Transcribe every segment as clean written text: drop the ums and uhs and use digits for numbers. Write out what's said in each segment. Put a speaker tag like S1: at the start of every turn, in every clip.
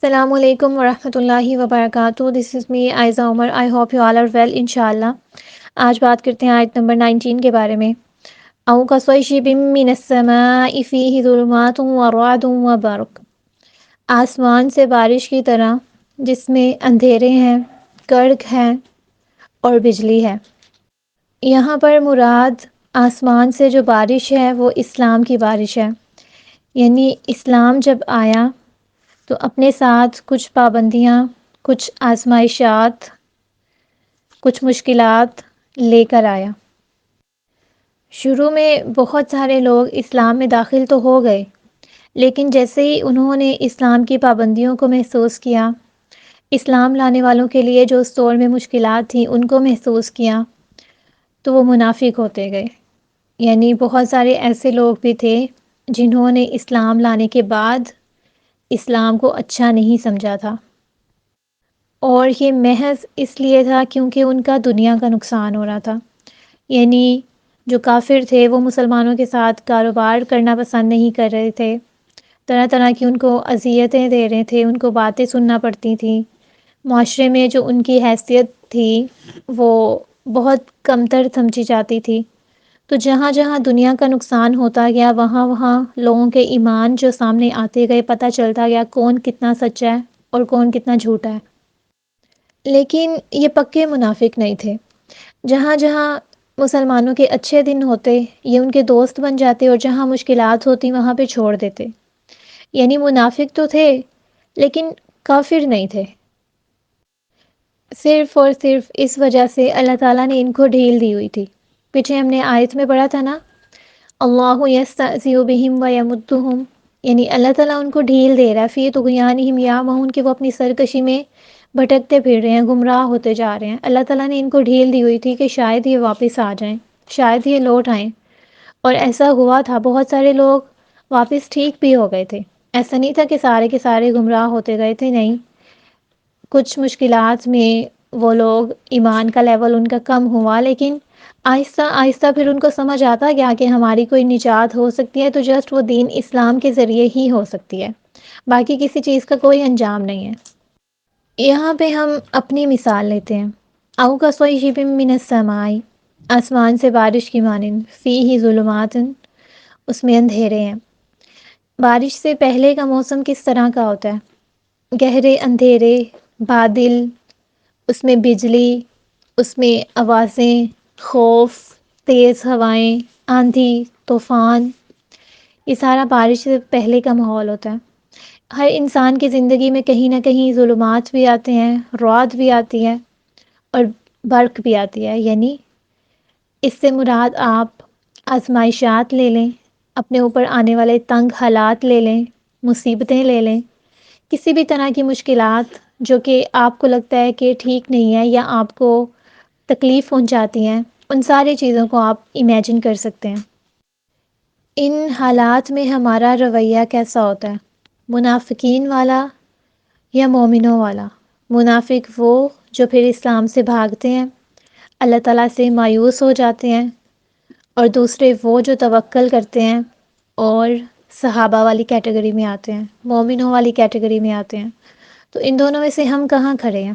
S1: السلام علیکم ورحمۃ اللہ وبرکاتہ. This is me Aiza Umar. I hope you all are well انشاءاللہ. آج بات کرتے ہیں آیت نمبر 19 کے بارے میں. او کصیب من السماء فیہ ظلمات ورعد وبرق. آسمان سے بارش کی طرح جس میں اندھیرے ہیں، گرگ ہیں اور بجلی ہے. یہاں پر مراد آسمان سے جو بارش ہے وہ اسلام کی بارش ہے. یعنی اسلام جب آیا تو اپنے ساتھ کچھ پابندیاں، کچھ آزمائشات، کچھ مشکلات لے کر آیا. شروع میں بہت سارے لوگ اسلام میں داخل تو ہو گئے، لیکن جیسے ہی انہوں نے اسلام کی پابندیوں کو محسوس کیا، اسلام لانے والوں کے لیے جو اس دور میں مشکلات تھیں ان کو محسوس کیا، تو وہ منافق ہوتے گئے. یعنی بہت سارے ایسے لوگ بھی تھے جنہوں نے اسلام لانے کے بعد اسلام کو اچھا نہیں سمجھا تھا، اور یہ محض اس لیے تھا کیونکہ ان کا دنیا کا نقصان ہو رہا تھا. یعنی جو کافر تھے وہ مسلمانوں کے ساتھ کاروبار کرنا پسند نہیں کر رہے تھے، طرح طرح کی ان کو اذیتیں دے رہے تھے، ان کو باتیں سننا پڑتی تھیں. معاشرے میں جو ان کی حیثیت تھی وہ بہت کمتر سمجھی جاتی تھی. تو جہاں جہاں دنیا کا نقصان ہوتا گیا وہاں وہاں لوگوں کے ایمان جو سامنے آتے گئے، پتہ چلتا گیا کون کتنا سچا ہے اور کون کتنا جھوٹا ہے. لیکن یہ پکے منافق نہیں تھے. جہاں جہاں مسلمانوں کے اچھے دن ہوتے یہ ان کے دوست بن جاتے، اور جہاں مشکلات ہوتی وہاں پہ چھوڑ دیتے. یعنی منافق تو تھے لیکن کافر نہیں تھے. صرف اور صرف اس وجہ سے اللہ تعالیٰ نے ان کو ڈھیل دی ہوئی تھی. پیچھے ہم نے آیت میں پڑھا تھا نا، اللہ یستہزئ بہم ویمدہم. یعنی اللہ تعالیٰ ان کو ڈھیل دے رہا ہے فی طغیانہم یعمہون، کہ وہ اپنی سرکشی میں بھٹکتے پھر رہے ہیں، گمراہ ہوتے جا رہے ہیں. اللہ تعالیٰ نے ان کو ڈھیل دی ہوئی تھی کہ شاید یہ واپس آ جائیں، شاید یہ لوٹ آئیں. اور ایسا ہوا تھا، بہت سارے لوگ واپس ٹھیک بھی ہو گئے تھے. ایسا نہیں تھا کہ سارے کے سارے گمراہ ہوتے گئے تھے، نہیں. کچھ مشکلات میں وہ لوگ ایمان کا لیول ان کا کم ہوا، لیکن آہستہ آہستہ پھر ان کو سمجھ آتا گیا کہ ہماری کوئی نجات ہو سکتی ہے تو جسٹ وہ دین اسلام کے ذریعے ہی ہو سکتی ہے، باقی کسی چیز کا کوئی انجام نہیں ہے. یہاں پہ ہم اپنی مثال لیتے ہیں. او کصیب من السماء، آسمان سے بارش کی مانند، فیہ ظلمات، اس میں اندھیرے ہیں. بارش سے پہلے کا موسم کس طرح کا ہوتا ہے؟ گہرے اندھیرے، بادل، اس میں بجلی، اس میں آوازیں، خوف، تیز ہوائیں، آندھی، طوفان. یہ سارا بارش سے پہلے کا ماحول ہوتا ہے. ہر انسان کی زندگی میں کہیں نہ کہیں ظلمات بھی آتے ہیں، رعد بھی آتی ہے اور برق بھی آتی ہے. یعنی اس سے مراد آپ آزمائشات لے لیں، اپنے اوپر آنے والے تنگ حالات لے لیں، مصیبتیں لے لیں، کسی بھی طرح کی مشکلات جو کہ آپ کو لگتا ہے کہ ٹھیک نہیں ہے یا آپ کو تکلیف پہنچاتی ہیں، ان ساری چیزوں کو آپ امیجن کر سکتے ہیں. ان حالات میں ہمارا رویہ کیسا ہوتا ہے؟ منافقین والا یا مومنوں والا؟ منافق وہ جو پھر اسلام سے بھاگتے ہیں، اللہ تعالیٰ سے مایوس ہو جاتے ہیں، اور دوسرے وہ جو توکل کرتے ہیں اور صحابہ والی کیٹیگری میں آتے ہیں، مومنوں والی کیٹیگری میں آتے ہیں. تو ان دونوں میں سے ہم کہاں کھڑے ہیں؟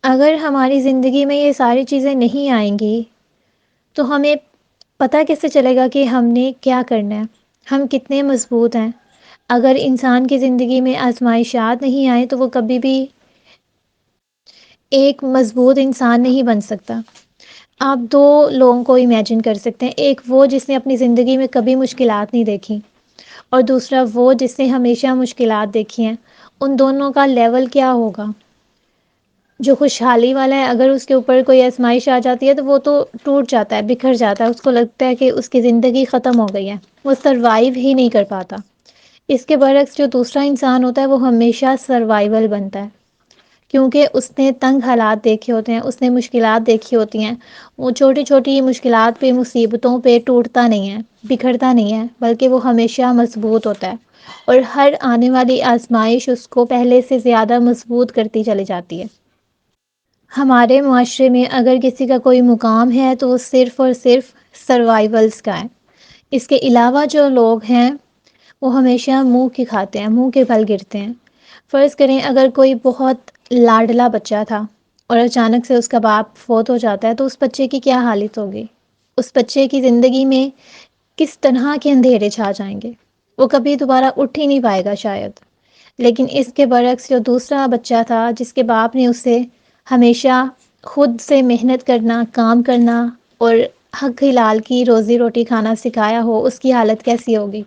S1: اگر ہماری زندگی میں یہ ساری چیزیں نہیں آئیں گی تو ہمیں پتہ کیسے چلے گا کہ ہم نے کیا کرنا ہے، ہم کتنے مضبوط ہیں. اگر انسان کی زندگی میں آزمائشات نہیں آئیں تو وہ کبھی بھی ایک مضبوط انسان نہیں بن سکتا. آپ دو لوگوں کو امیجن کر سکتے ہیں، ایک وہ جس نے اپنی زندگی میں کبھی مشکلات نہیں دیکھی، اور دوسرا وہ جس نے ہمیشہ مشکلات دیکھی ہیں. ان دونوں کا لیول کیا ہوگا؟ جو خوشحالی والا ہے اگر اس کے اوپر کوئی آزمائش آ جاتی ہے تو وہ تو ٹوٹ جاتا ہے، بکھر جاتا ہے، اس کو لگتا ہے کہ اس کی زندگی ختم ہو گئی ہے، وہ سروائیو ہی نہیں کر پاتا. اس کے برعکس جو دوسرا انسان ہوتا ہے وہ ہمیشہ سروائیول بنتا ہے، کیونکہ اس نے تنگ حالات دیکھے ہوتے ہیں، اس نے مشکلات دیکھی ہوتی ہیں. وہ چھوٹی چھوٹی مشکلات پہ، مصیبتوں پہ ٹوٹتا نہیں ہے، بکھرتا نہیں ہے، بلکہ وہ ہمیشہ مضبوط ہوتا ہے، اور ہر آنے والی آزمائش اس کو پہلے سے زیادہ مضبوط کرتی چلی جاتی ہے. ہمارے معاشرے میں اگر کسی کا کوئی مقام ہے تو وہ صرف اور صرف سروائیولز کا ہے. اس کے علاوہ جو لوگ ہیں وہ ہمیشہ منہ کی کھاتے ہیں، منہ کے بل گرتے ہیں. فرض کریں اگر کوئی بہت لاڈلا بچہ تھا اور اچانک سے اس کا باپ فوت ہو جاتا ہے تو اس بچے کی کیا حالت ہوگی؟ اس بچے کی زندگی میں کس طرح کے اندھیرے چھا جائیں گے؟ وہ کبھی دوبارہ اٹھ ہی نہیں پائے گا شاید۔ لیکن اس کے برعکس جو دوسرا بچہ تھا جس کے باپ نے اسے ہمیشہ خود سے محنت کرنا، کام کرنا اور حق حلال کی روزی روٹی کھانا سکھایا ہو، اس کی حالت کیسی ہوگی؟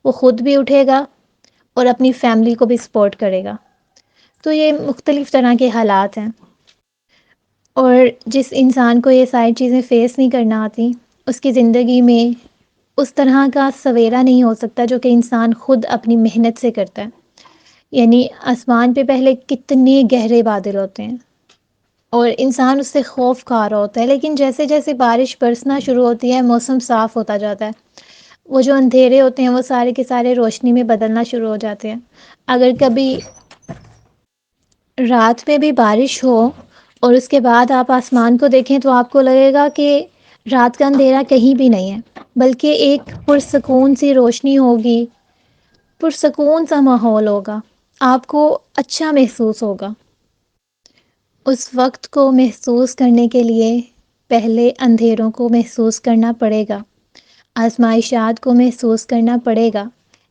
S1: وہ خود بھی اٹھے گا اور اپنی فیملی کو بھی سپورٹ کرے گا۔ تو یہ مختلف طرح کے حالات ہیں، اور جس انسان کو یہ ساری چیزیں فیس نہیں کرنا آتی، اس کی زندگی میں اس طرح کا سویرا نہیں ہو سکتا جو کہ انسان خود اپنی محنت سے کرتا ہے۔ یعنی آسمان پہ پہلے کتنے گہرے بادل ہوتے ہیں اور انسان اس سے خوف کھا رہا ہوتا ہے، لیکن جیسے جیسے بارش برسنا شروع ہوتی ہے، موسم صاف ہوتا جاتا ہے، وہ جو اندھیرے ہوتے ہیں وہ سارے کے سارے روشنی میں بدلنا شروع ہو جاتے ہیں۔ اگر کبھی رات میں بھی بارش ہو اور اس کے بعد آپ آسمان کو دیکھیں تو آپ کو لگے گا کہ رات کا اندھیرا کہیں بھی نہیں ہے، بلکہ ایک پرسکون سی روشنی ہوگی، پرسکون سا ماحول ہوگا، آپ کو اچھا محسوس ہوگا۔ اس وقت کو محسوس کرنے کے لیے پہلے اندھیروں کو محسوس کرنا پڑے گا، آزمائشات کو محسوس کرنا پڑے گا،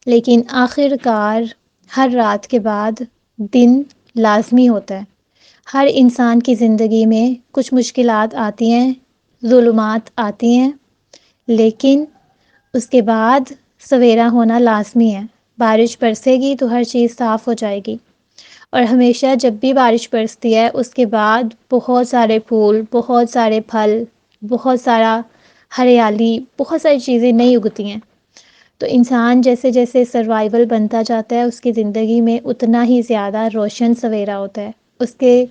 S1: لیکن آخر کار ہر رات کے بعد دن لازمی ہوتا ہے۔ ہر انسان کی زندگی میں کچھ مشکلات آتی ہیں، ظلمات آتی ہیں، لیکن اس کے بعد سویرا ہونا لازمی ہے۔ بارش برسے گی تو ہر چیز صاف ہو جائے گی، اور ہمیشہ جب بھی بارش برستی ہے اس کے بعد بہت سارے پھول، بہت سارے پھل، بہت سارا ہریالی، بہت ساری چیزیں نئی اگتی ہیں۔ تو انسان جیسے جیسے سروائیول بنتا جاتا ہے اس کی زندگی میں اتنا ہی زیادہ روشن سویرا ہوتا ہے۔ اس کے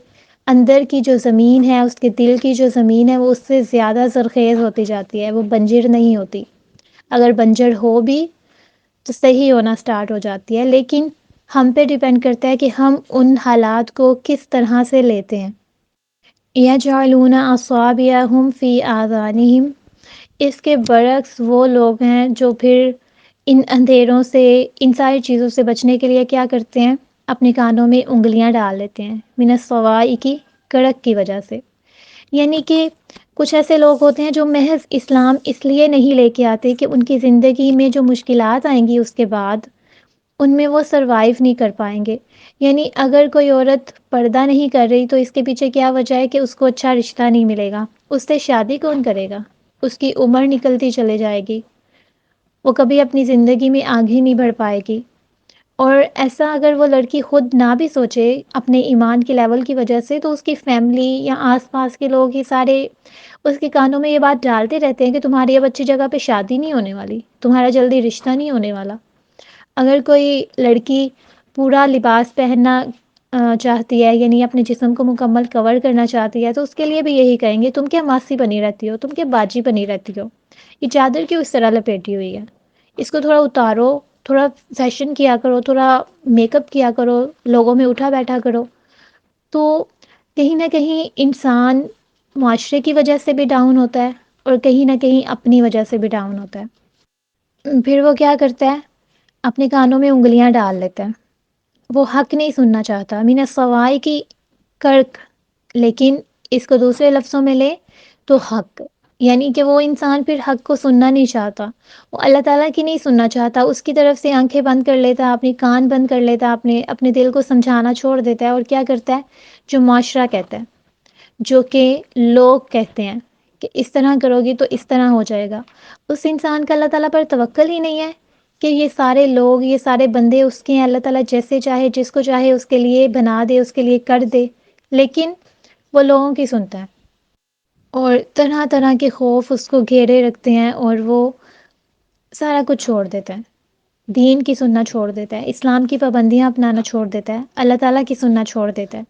S1: اندر کی جو زمین ہے، اس کے دل کی جو زمین ہے، وہ اس سے زیادہ زرخیز ہوتی جاتی ہے، وہ بنجر نہیں ہوتی۔ اگر بنجر ہو بھی تو صحیح ہونا سٹارٹ ہو جاتی ہے، لیکن ہم پہ ڈیپینڈ کرتا ہے کہ ہم ان حالات کو کس طرح سے لیتے ہیں۔ یجعلون اصابعهم فی آذانہم، اس کے برعکس وہ لوگ ہیں جو پھر ان اندھیروں سے، ان ساری چیزوں سے بچنے کے لیے کیا کرتے ہیں؟ اپنے کانوں میں انگلیاں ڈال لیتے ہیں، من الصواعق، کڑک کی وجہ سے۔ یعنی کہ کچھ ایسے لوگ ہوتے ہیں جو محض اسلام اس لیے نہیں لے کے آتے کہ ان کی زندگی میں جو مشکلات آئیں گی اس کے بعد ان میں وہ سروائیو نہیں کر پائیں گے۔ یعنی اگر کوئی عورت پردہ نہیں کر رہی تو اس کے پیچھے کیا وجہ ہے کہ اس کو اچھا رشتہ نہیں ملے گا، اس سے شادی کون کرے گا؟ اس کی عمر نکلتی چلے جائے گی، وہ کبھی اپنی زندگی میں آگے نہیں بڑھ پائے گی۔ اور ایسا اگر وہ لڑکی خود نہ بھی سوچے اپنے ایمان کے لیول کی وجہ سے، تو اس کی فیملی یا آس پاس کے لوگ یہ سارے اس کے کانوں میں یہ بات ڈالتے رہتے ہیں کہ تمہاری اب اچھی جگہ پہ شادی نہیں ہونے والی، تمہارا جلدی رشتہ نہیں ہونے والا۔ اگر کوئی لڑکی پورا لباس پہننا چاہتی ہے، یعنی اپنے جسم کو مکمل کور کرنا چاہتی ہے، تو اس کے لیے بھی یہی کہیں گے تم کیا ماسی بنی رہتی ہو، تم کیا باجی بنی رہتی ہو، یہ چادر کیوں اس طرح لپیٹی ہوئی ہے، اس کو تھوڑا اتارو، تھوڑا فیشن کیا کرو، تھوڑا میک اپ کیا کرو، لوگوں میں اٹھا بیٹھا کرو۔ تو کہیں نہ کہیں انسان معاشرے کی وجہ سے بھی ڈاؤن ہوتا ہے اور کہیں نہ کہیں اپنی وجہ سے بھی ڈاؤن ہوتا ہے۔ پھر وہ کیا کرتا ہے؟ اپنے کانوں میں انگلیاں ڈال لیتا ہے، وہ حق نہیں سننا چاہتا، من الصواعق کی کرک، لیکن اس کو دوسرے لفظوں میں لے تو حق، یعنی کہ وہ انسان پھر حق کو سننا نہیں چاہتا، وہ اللہ تعالیٰ کی نہیں سننا چاہتا، اس کی طرف سے آنکھیں بند کر لیتا، اپنی کان بند کر لیتا، اپنے دل کو سمجھانا چھوڑ دیتا ہے، اور کیا کرتا ہے؟ جو معاشرہ کہتا ہے، جو کہ لوگ کہتے ہیں کہ اس طرح کرو گی تو اس طرح ہو جائے گا، اس انسان کا اللہ تعالیٰ پر توکل ہی نہیں ہے کہ یہ سارے لوگ، یہ سارے بندے اس کے ہیں، اللہ تعالیٰ جیسے چاہے جس کو چاہے اس کے لیے بنا دے، اس کے لیے کر دے، لیکن وہ لوگوں کی سنتا ہے، اور طرح طرح کے خوف اس کو گھیرے رکھتے ہیں، اور وہ سارا کچھ چھوڑ دیتا ہے، دین کی سننا چھوڑ دیتا ہے، اسلام کی پابندیاں اپنانا چھوڑ دیتا ہے، اللہ تعالیٰ کی سننا چھوڑ دیتا ہے۔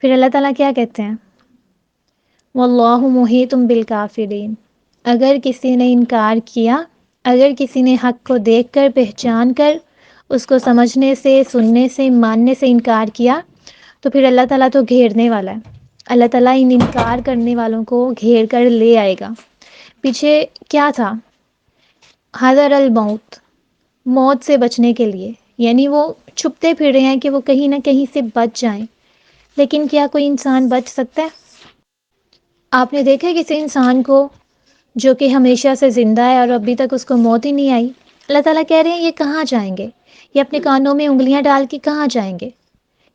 S1: پھر اللہ تعالیٰ کیا کہتے ہیں؟ واللہ محیط بالکافرین، اگر کسی نے انکار کیا، اگر کسی نے حق کو دیکھ کر، پہچان کر، اس کو سمجھنے سے، سننے سے، ماننے سے انکار کیا، تو پھر اللہ تعالیٰ تو گھیرنے والا ہے، اللہ تعالیٰ ان انکار کرنے والوں کو گھیر کر لے آئے گا۔ پیچھے کیا تھا؟ حذر الموت، موت سے بچنے کے لیے، یعنی وہ چھپتے پھر رہے ہیں کہ وہ کہیں نہ کہیں سے بچ جائیں، لیکن کیا کوئی انسان بچ سکتا ہے؟ آپ نے دیکھا ہے کسی انسان کو جو کہ ہمیشہ سے زندہ ہے اور ابھی تک اس کو موت ہی نہیں آئی؟ اللہ تعالیٰ کہہ رہے ہیں یہ کہاں جائیں گے؟ یہ اپنے کانوں میں انگلیاں ڈال کے کہاں جائیں گے؟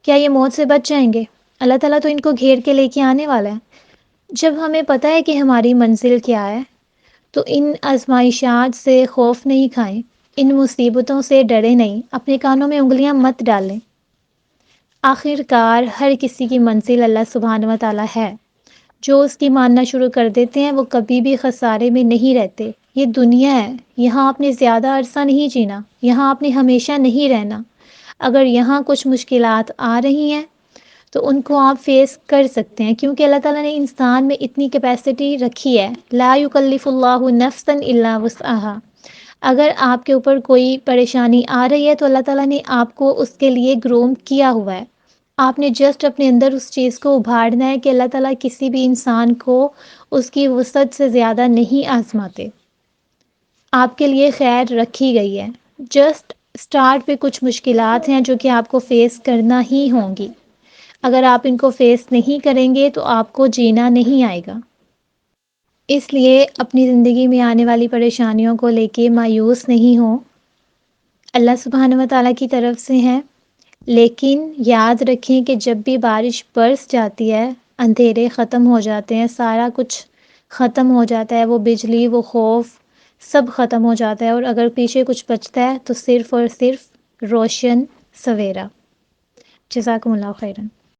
S1: کیا یہ موت سے بچ جائیں گے؟ اللہ تعالیٰ تو ان کو گھیر کے لے کے آنے والا ہے۔ جب ہمیں پتہ ہے کہ ہماری منزل کیا ہے تو ان آزمائشات سے خوف نہیں کھائیں، ان مصیبتوں سے ڈرے نہیں، اپنے کانوں میں انگلیاں مت ڈالیں۔ آخر کار ہر کسی کی منزل اللہ سبحانہ و تعالیٰ ہے۔ جو اس کی ماننا شروع کر دیتے ہیں وہ کبھی بھی خسارے میں نہیں رہتے۔ یہ دنیا ہے، یہاں آپ نے زیادہ عرصہ نہیں جینا، یہاں آپ نے ہمیشہ نہیں رہنا۔ اگر یہاں کچھ مشکلات آ رہی ہیں تو ان کو آپ فیس کر سکتے ہیں، کیونکہ اللہ تعالیٰ نے انسان میں اتنی کیپیسٹی رکھی ہے۔ لا یکلف اللہ نفسا الا وسعها۔ اگر آپ کے اوپر کوئی پریشانی آ رہی ہے تو اللہ تعالیٰ نے آپ کو اس کے لیے گروم کیا ہوا ہے۔ آپ نے جسٹ اپنے اندر اس چیز کو ابھارنا ہے کہ اللہ تعالیٰ کسی بھی انسان کو اس کی وسعت سے زیادہ نہیں آزماتے۔ آپ کے لیے خیر رکھی گئی ہے، جسٹ سٹارٹ پہ کچھ مشکلات ہیں جو کہ آپ کو فیس کرنا ہی ہوں گی۔ اگر آپ ان کو فیس نہیں کریں گے تو آپ کو جینا نہیں آئے گا۔ اس لیے اپنی زندگی میں آنے والی پریشانیوں کو لے کے مایوس نہیں ہوں، اللہ سبحانہ و تعالیٰ کی طرف سے ہیں، لیکن یاد رکھیں کہ جب بھی بارش برس جاتی ہے، اندھیرے ختم ہو جاتے ہیں، سارا کچھ ختم ہو جاتا ہے، وہ بجلی، وہ خوف سب ختم ہو جاتا ہے، اور اگر پیچھے کچھ بچتا ہے تو صرف اور صرف روشن سویرا۔ جزاکم اللہ خیرا۔